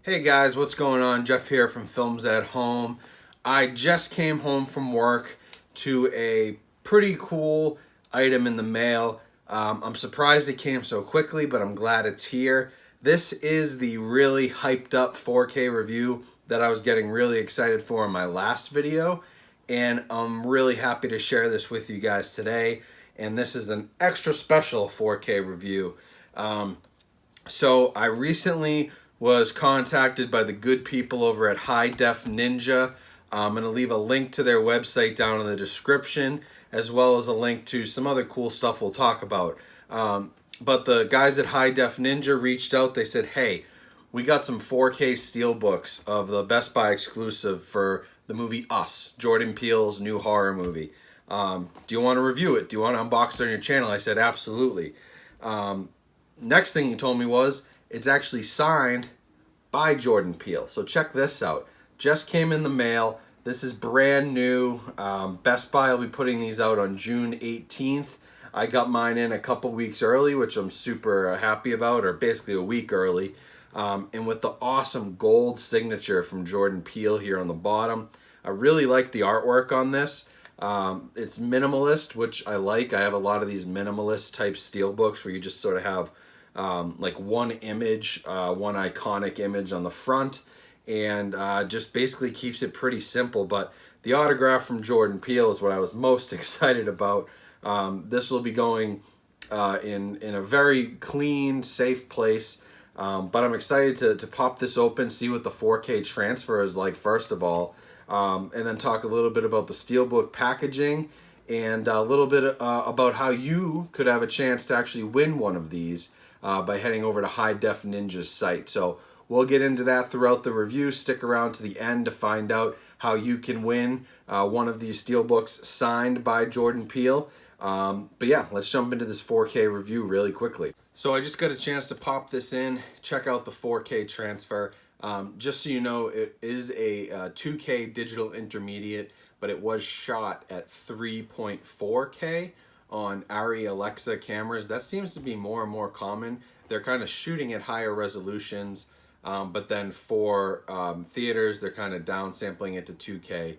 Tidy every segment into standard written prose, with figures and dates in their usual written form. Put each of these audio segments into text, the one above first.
Hey guys, what's going on? Jeff here from Films at Home. I just came home from work to a pretty cool item in the mail. I'm surprised it came so quickly, but I'm glad it's here. This is the really hyped up 4K review that I was getting really excited for in my last video, and I'm really happy to share this with you guys today. And this is an extra special 4K review. So I recently was contacted by the good people over at High Def Ninja. I'm going to leave a link to their website down in the description, as well as a link to some other cool stuff we'll talk about. But the guys at High Def Ninja reached out. They said, hey, we got some 4K steelbooks of the Best Buy exclusive for the movie Us, Jordan Peele's new horror movie. Do you want to review it? Do you want to unbox it on your channel? I said, absolutely. Next thing he told me was, it's actually signed by Jordan Peele. So check this out. Just came in the mail. This is brand new. Best Buy will be putting these out on June 18th. I got mine in a couple weeks early, which I'm super happy about, or basically a week early. And with the awesome gold signature from Jordan Peele here on the bottom. I really like the artwork on this. It's minimalist, which I like. I have a lot of these minimalist type steelbooks where you just sort of have like one image, one iconic image on the front, and just basically keeps it pretty simple. But the autograph from Jordan Peele is what I was most excited about. This will be going in a very clean, safe place. But I'm excited to pop this open, see what the 4K transfer is like first of all, and then talk a little bit about the Steelbook packaging and a little bit about how you could have a chance to actually win one of these by heading over to High Def Ninja's site. So we'll get into that throughout the review. Stick around to the end to find out how you can win one of these steelbooks signed by Jordan Peele. But yeah, let's jump into this 4K review really quickly. So I just got a chance to pop this in, check out the 4K transfer. Just so you know, it is a 2K digital intermediate, but it was shot at 3.4K on Arri Alexa cameras. That seems to be more and more common. They're kind of shooting at higher resolutions, but then for theaters, they're kind of downsampling it to 2K.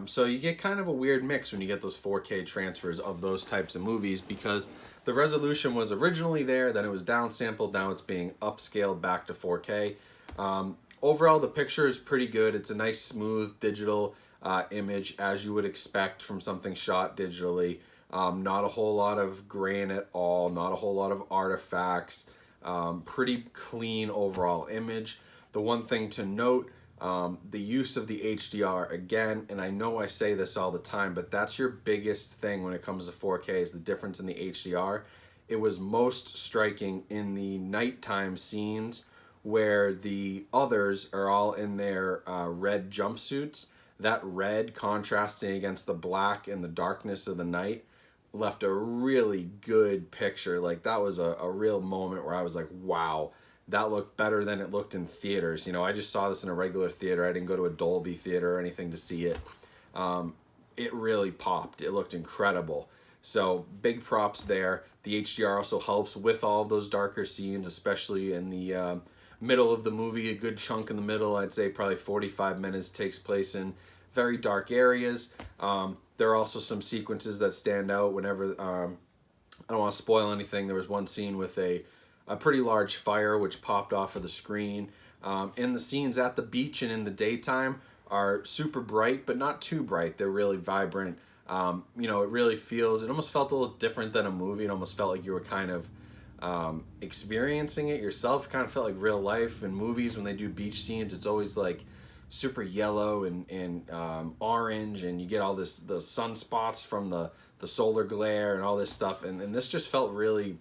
So you get kind of a weird mix when you get those 4K transfers of those types of movies, because the resolution was originally there, then it was downsampled, now it's being upscaled back to 4K. Overall, the picture is pretty good. It's a nice, smooth digital image, as you would expect from something shot digitally. Not a whole lot of grain at all, not a whole lot of artifacts. Pretty clean overall image. The one thing to note, the use of the HDR again, and I know I say this all the time, but that's your biggest thing when it comes to 4K is the difference in the HDR. It was most striking in the nighttime scenes where the others are all in their red jumpsuits. That red contrasting against the black and the darkness of the night left a really good picture. Like, that was a real moment where I was like, wow, that looked better than it looked in theaters. You know, I just saw this in a regular theater. I didn't go to a Dolby theater or anything to see it. It really popped. It looked incredible. So big props there. The HDR also helps with all of those darker scenes, especially in the middle of the movie. A good chunk in the middle, I'd say probably 45 minutes, takes place in very dark areas. There are also some sequences that stand out whenever, I don't want to spoil anything. There was one scene with a pretty large fire which popped off of the screen. And the scenes at the beach and in the daytime are super bright, but not too bright. They're really vibrant. You know, it really feels, it almost felt a little different than a movie. It almost felt like you were kind of experiencing it yourself. It kind of felt like real life. In movies, when they do beach scenes, it's always like super yellow and orange, and you get all the sunspots from the solar glare and all this stuff. And this just felt really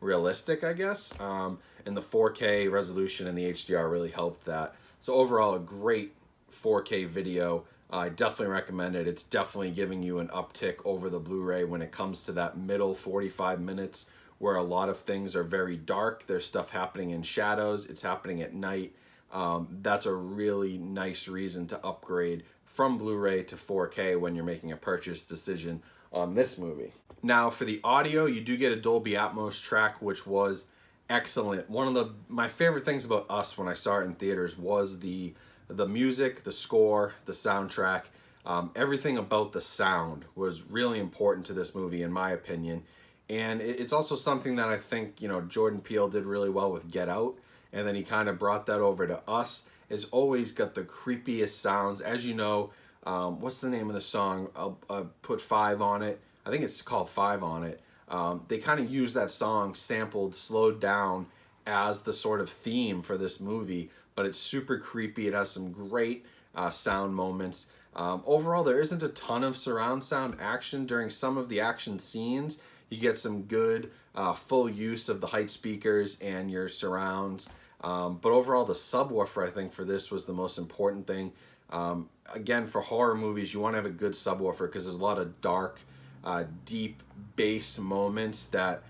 realistic, I guess. And the 4K resolution and the HDR really helped that. So overall, a great 4K video. I definitely recommend it. It's definitely giving you an uptick over the Blu-ray when it comes to that middle 45 minutes where a lot of things are very dark. There's stuff happening in shadows. It's happening at night. That's a really nice reason to upgrade from Blu-ray to 4K when you're making a purchase decision on this movie. Now for the audio, you do get a Dolby Atmos track, which was excellent. One of my favorite things about Us when I saw it in theaters was the music, the score, the soundtrack. Everything about the sound was really important to this movie, in my opinion. And it's also something that I think, Jordan Peele did really well with Get Out, and then he kind of brought that over to Us. It's always got the creepiest sounds. As you know, what's the name of the song? I'll put Five on it. I think it's called Five on it. They kind of use that song sampled, slowed down as the sort of theme for this movie, but it's super creepy. It has some great sound moments. Overall, there isn't a ton of surround sound action during some of the action scenes. You get some good full use of the height speakers and your surrounds. But overall, the subwoofer, I think, for this was the most important thing. Again, for horror movies, you want to have a good subwoofer because there's a lot of dark, deep bass moments that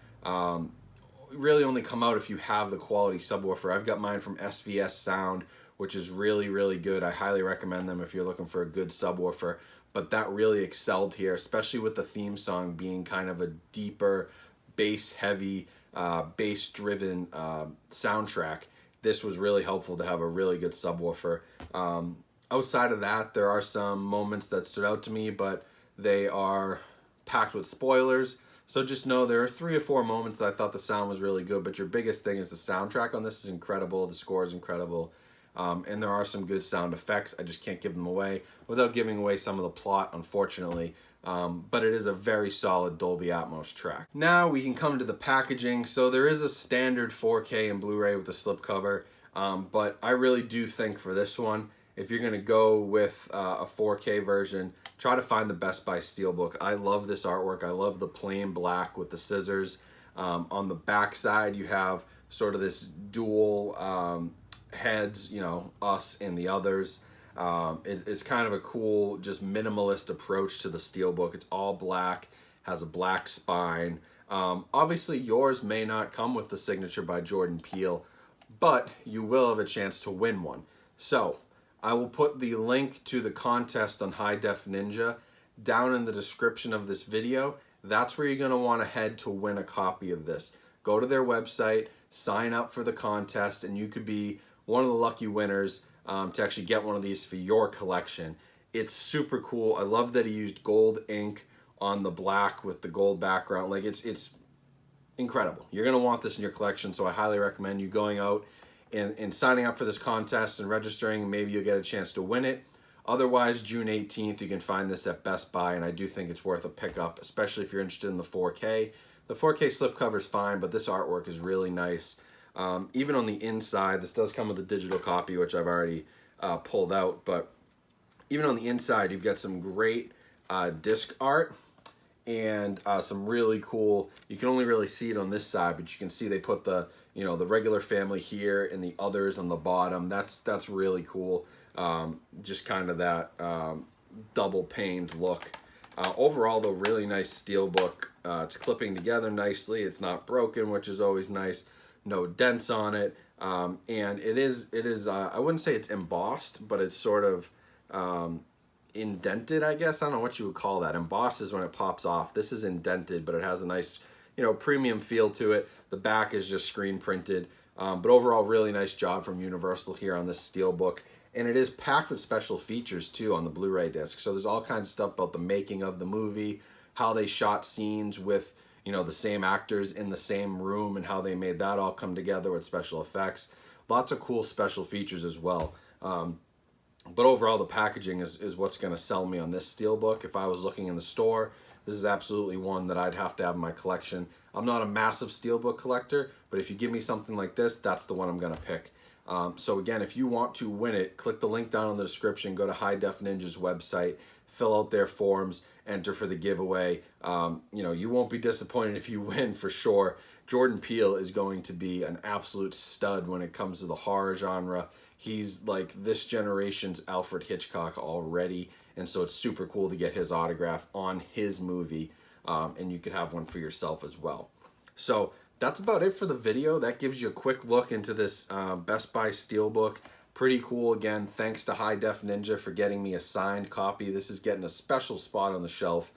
really only come out if you have the quality subwoofer. I've got mine from SVS Sound, which is really, really good. I highly recommend them if you're looking for a good subwoofer. But that really excelled here, especially with the theme song being kind of a deeper, bass-heavy, bass-driven soundtrack. This was really helpful to have a really good subwoofer. Outside of that, there are some moments that stood out to me, but they are packed with spoilers. So just know there are 3 or 4 moments that I thought the sound was really good, but your biggest thing is the soundtrack on this is incredible. The score is incredible. And there are some good sound effects. I just can't give them away without giving away some of the plot, unfortunately. But it is a very solid Dolby Atmos track. Now we can come to the packaging. So there is a standard 4K and Blu-ray with the slipcover, but I really do think for this one, if you're gonna go with a 4K version, try to find the Best Buy Steelbook. I love this artwork. I love the plain black with the scissors. On the back side, you have sort of this dual heads, us and the others. It's kind of a cool, just minimalist approach to the Steelbook. It's all black, has a black spine. Obviously, yours may not come with the signature by Jordan Peele, but you will have a chance to win one. So, I will put the link to the contest on High Def Ninja down in the description of this video. That's where you're going to want to head to win a copy of this. Go to their website, sign up for the contest, and you could be one of the lucky winners to actually get one of these for your collection. It's super cool. I love that he used gold ink on the black with the gold background. Like it's incredible. You're going to want this in your collection, so I highly recommend you going out and signing up for this contest and registering. Maybe you'll get a chance to win it. Otherwise, June 18th, you can find this at Best Buy, and I do think it's worth a pickup, especially if you're interested in the 4K. The 4K slipcover is fine, but this artwork is really nice. Even on the inside, this does come with a digital copy, which I've already pulled out, but even on the inside, you've got some great disc art and some really cool, you can only really see it on this side, but you can see they put the the regular family here and the others on the bottom. That's really cool. Just kind of that double paned look. Overall, though, really nice Steelbook. It's clipping together nicely. It's not broken, which is always nice. No dents on it, and it is I wouldn't say it's embossed, but it's sort of indented, I guess. I don't know what you would call that. Embossed is when it pops off. This is indented, but it has a nice premium feel to it. The back is just screen printed, but overall, really nice job from Universal here on this Steelbook. And it is packed with special features too on the Blu-ray disc. So there's all kinds of stuff about the making of the movie, how they shot scenes with the same actors in the same room, and how they made that all come together with special effects. Lots of cool special features as well. But overall, the packaging is what's going to sell me on this Steelbook. If I was looking in the store, this is absolutely one that I'd have to have in my collection. I'm not a massive Steelbook collector, but if you give me something like this, that's the one I'm going to pick. So again, if you want to win it, click the link down in the description, go to High Def Ninja's website, fill out their forms, enter for the giveaway. You won't be disappointed if you win for sure. Jordan Peele is going to be an absolute stud when it comes to the horror genre. He's like this generation's Alfred Hitchcock already, and so it's super cool to get his autograph on his movie, and you could have one for yourself as well. So that's about it for the video. That gives you a quick look into this Best Buy Steelbook. Pretty cool. Again, thanks to High Def Ninja for getting me a signed copy. This is getting a special spot on the shelf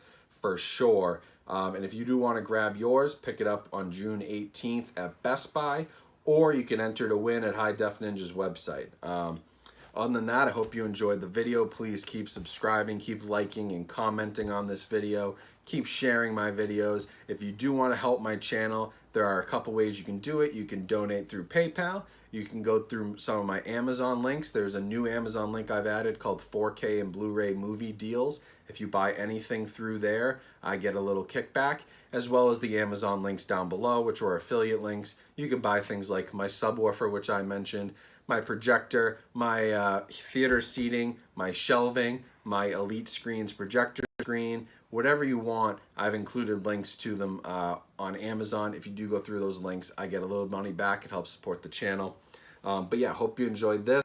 for sure. And if you do want to grab yours, pick it up on June 18th at Best Buy, or you can enter to win at High Def Ninja's website. Other than that, I hope you enjoyed the video. Please keep subscribing, keep liking and commenting on this video. Keep sharing my videos. If you do want to help my channel, there are a couple ways you can do it. You can donate through PayPal. You can go through some of my Amazon links. There's a new Amazon link I've added called 4K and Blu-ray movie deals. If you buy anything through there, I get a little kickback, as well as the Amazon links down below, which are affiliate links. You can buy things like my subwoofer, which I mentioned, my projector, my theater seating, my shelving, my Elite Screens projector screen, whatever you want. I've included links to them on Amazon. If you do go through those links, I get a little money back. It helps support the channel. But yeah, hope you enjoyed this.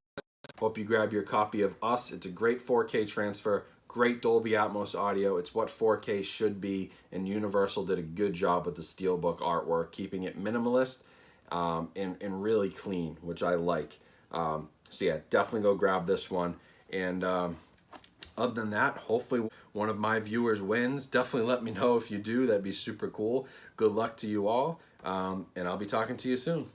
Hope you grab your copy of Us. It's a great 4K transfer, great Dolby Atmos audio. It's what 4K should be, and Universal did a good job with the Steelbook artwork, keeping it minimalist and really clean, which I like. So yeah, definitely go grab this one. And other than that, hopefully one of my viewers wins. Definitely let me know if you do. That'd be super cool. Good luck to you all. And I'll be talking to you soon.